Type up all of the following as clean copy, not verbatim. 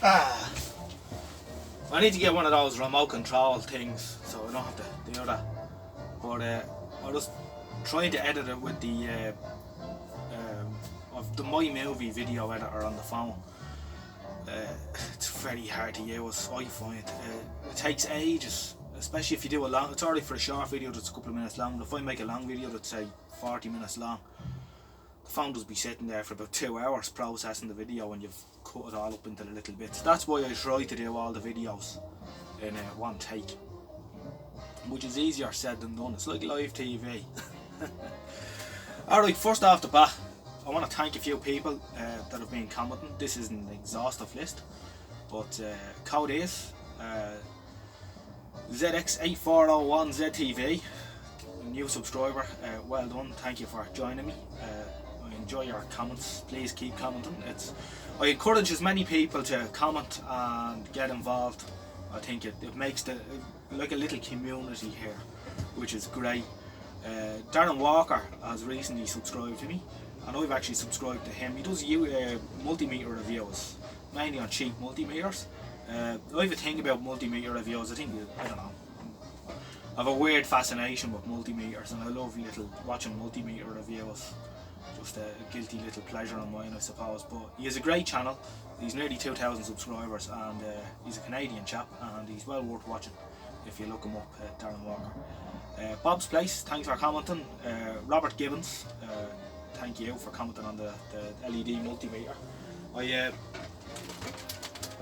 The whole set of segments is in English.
Ah, I need to get one of those remote control things so I don't have to do that. But I'm just trying to edit it with the of the My Movie video editor on the phone. It's very hard to use, I find. It takes ages, especially if you do a long. It's alright for a short video that's a couple of minutes long, but if I make a long video that's say 40 minutes long, the phone does be sitting there for about 2 hours processing the video when you've cut it all up into the little bits. That's why I try to do all the videos in one take, which is easier said than done. It's like live TV. Alright, first off the bat, I want to thank a few people that have been commenting. This isn't an exhaustive list, but code is ZX8401ZTV, new subscriber. Well done, thank you for joining me. I enjoy your comments, please keep commenting. I encourage as many people to comment and get involved. I think it makes like a little community here, which is great. Darren Walker has recently subscribed to me, and I've actually subscribed to him. He does multimeter reviews, mainly on cheap multimeters. I have a thing about multimeter reviews. I don't know, I have a weird fascination with multimeters, and I love watching multimeter reviews. Just a guilty little pleasure of mine, I suppose. But he has a great channel. He's nearly 2,000 subscribers, and he's a Canadian chap, and he's well worth watching if you look him up, Darren Walker. Bob's Place, thanks for commenting. Robert Gibbons, thank you for commenting on the LED multimeter. I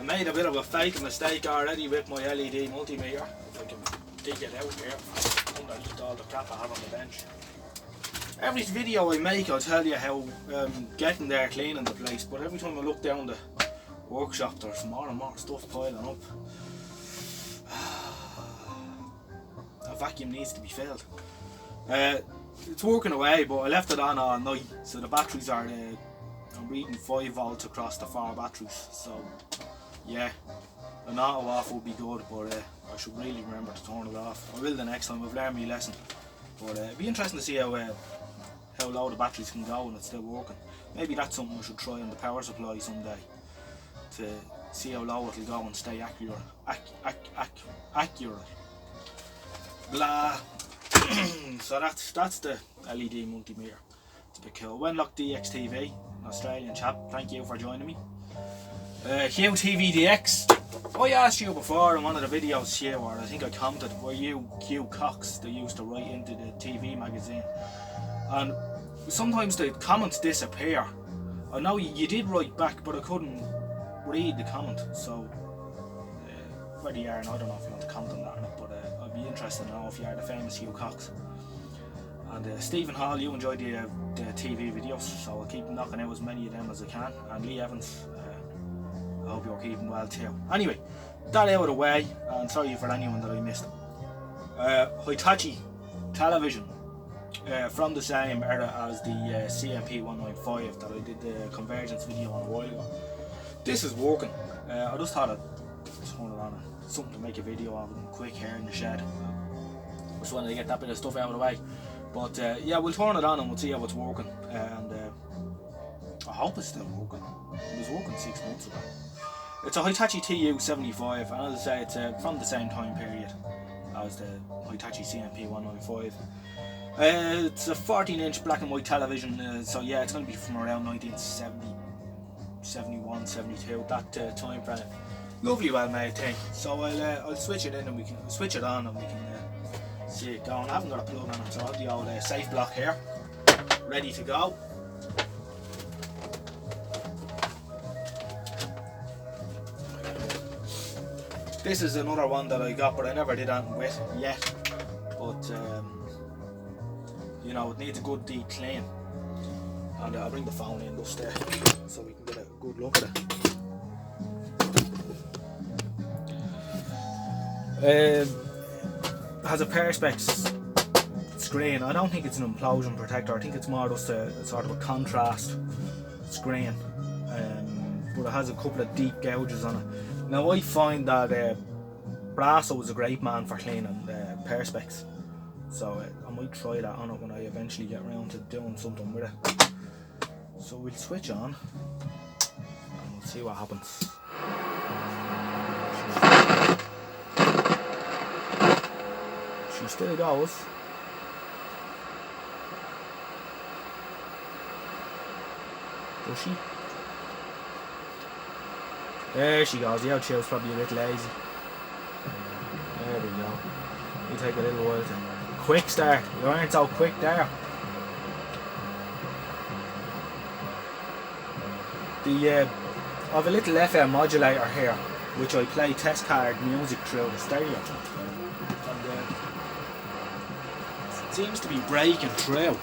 made a bit of a fatal mistake already with my LED multimeter. If I can dig it out here underneath all the crap I have on the bench. Every video I make, I'll tell you how getting there cleaning the place, but every time I look down the workshop, there's more and more stuff piling up. A vacuum needs to be filled. It's working away, but I left it on all night, so the batteries are I'm reading 5 volts across the 4 batteries, so yeah, an auto off would be good, but I should really remember to turn it off. I will the next time. I've learned my lesson, but it'd be interesting to see how low the batteries can go and it's still working. Maybe that's something we should try on the power supply someday, to see how low it'll go and stay accurate. Accurate. Blah. So that's the LED multimeter. It's a bit cool. Wenlock DXTV, an Australian chap, thank you for joining me. Hugh TVDX, I asked you before in one of the videos, Hugh, or I think I commented, were you Hugh Cox that used to write into the TV magazine? And sometimes the comments disappear. I know you did write back, but I couldn't read the comment, so whether you are, and I don't know if you want to comment on that or not, but I'd be interested to know if you are the famous Hugh Cox. And Stephen Hall, you enjoyed the TV videos, so I'll keep knocking out as many of them as I can. And Lee Evans, I hope you're keeping well too. Anyway, that out of the way, and sorry for anyone that I missed. Hitachi television, from the same era as the CMP195 that I did the convergence video on a while ago. This is working. I just thought I'd turn it on, something to make a video of quick here in the shed. Just wanted to get that bit of stuff out of the way. But yeah, we'll turn it on and we'll see how it's working. And I hope it's still working. It was working 6 months ago. It's a Hitachi TU75, and as I say, it's from the same time period as the Hitachi CMP195. It's a 14-inch black and white television, so yeah, it's going to be from around 1970, 71, 72, that time frame. Lovely, well made thing. So I'll switch it in and we can switch it on and we can see it going. I haven't got a plug on it, so I have the old safe block here, ready to go. This is another one that I got, but I never did anything with yet. But you know, it needs a good deep clean. And I'll bring the phone in just there, so we can get a good look at it. Has a perspex screen. I don't think it's an implosion protector. I think it's more just a sort of a contrast screen. But it has a couple of deep gouges on it. Now I find that Brasso is a great man for cleaning perspex, so I might try that on it when I eventually get around to doing something with it. So we'll switch on and we'll see what happens. She still goes. Does she? There she goes. The outshift's probably a bit lazy. There we go. It'll take a little while to... Quick start. You aren't so quick there. I have a little FM modulator here, which I play test card music through the stereo. And it seems to be breaking through.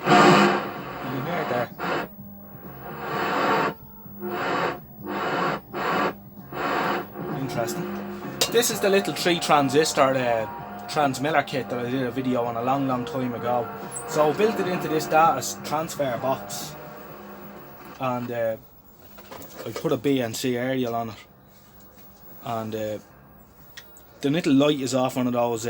You can hear it there. Interesting. This is the little 3 transistor transmitter kit that I did a video on a long time ago. So I built it into this data transfer box, and I put a BNC aerial on it, and the little light is off one of those,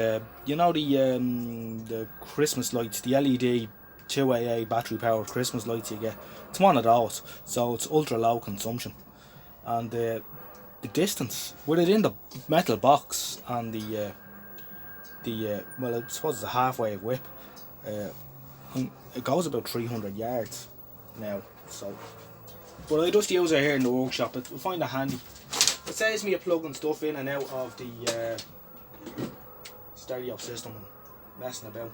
you know, the Christmas lights, the LED 2AA battery powered Christmas lights you get. It's one of those, so it's ultra low consumption, and the distance with it in the metal box and the well, I suppose it's a half-wave whip. It goes about 300 yards now, so. But I just use it here in the workshop. I find it handy. It saves me plugging stuff in and out of the stereo system and messing about.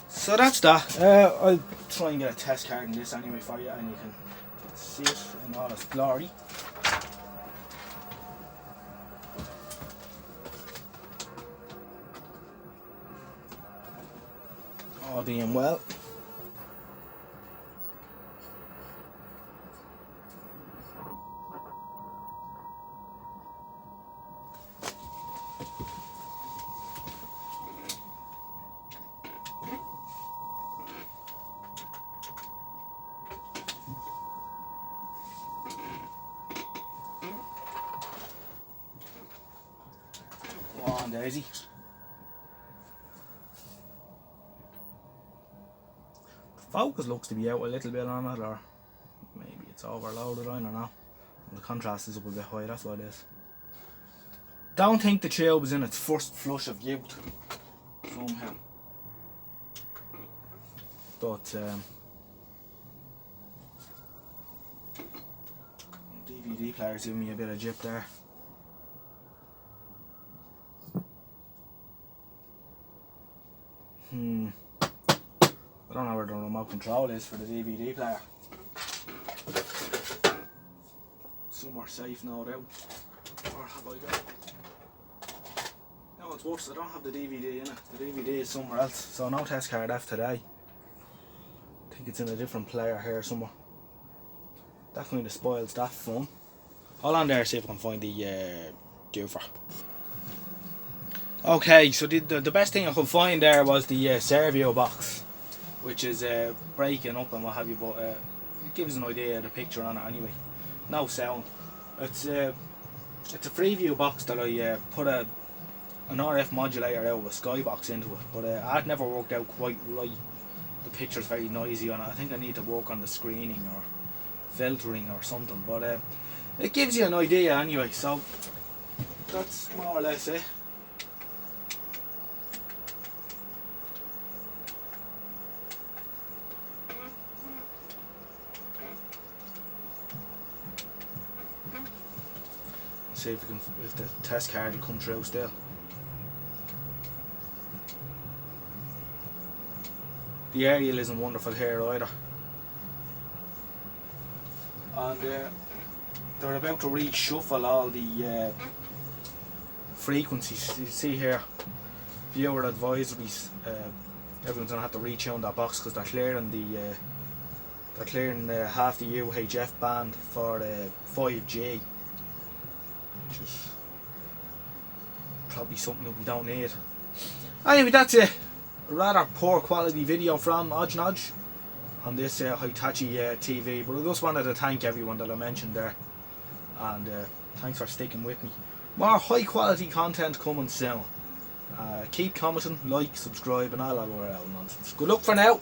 So that's that. I'll try and get a test card in this anyway for you, and you can see it in all its glory. All being well. Go on, Daisy. Focus looks to be out a little bit on it, or maybe it's overloaded, I don't know. The contrast is up a bit high, that's what it is. Don't think the tube was in its first flush of youth, somehow. But DVD player's giving me a bit of jip there. I don't know where the remote control is for the DVD player. Somewhere safe, no doubt. Or have I got? No, it's worse. I don't have the DVD in it. The DVD is somewhere else. So no test card F today. I think it's in a different player here somewhere. That kind of spoils that fun. Hold on there, see if I can find the doofer. Okay, so the best thing I could find there was the Servio box, which is breaking up and what have you, but it gives an idea of the picture on it anyway. No sound. It's a Freeview box that I put an RF modulator out of a Skybox into it, but it had never worked out quite right. The picture's very noisy on it. I think I need to work on the screening or filtering or something, but it gives you an idea anyway, so that's more or less it. See if the test card will come through still. The aerial isn't wonderful here either, and they're about to reshuffle all the frequencies. You see here, viewer advisories. Everyone's gonna have to retune that box because they're clearing half the UHF band for 5G. Which is probably something that we don't need. Anyway, that's a rather poor quality video from Odge on this Hitachi TV, but I just wanted to thank everyone that I mentioned there, and thanks for sticking with me. More high quality content coming soon. Keep commenting, like, subscribe and all that other nonsense. Good luck for now.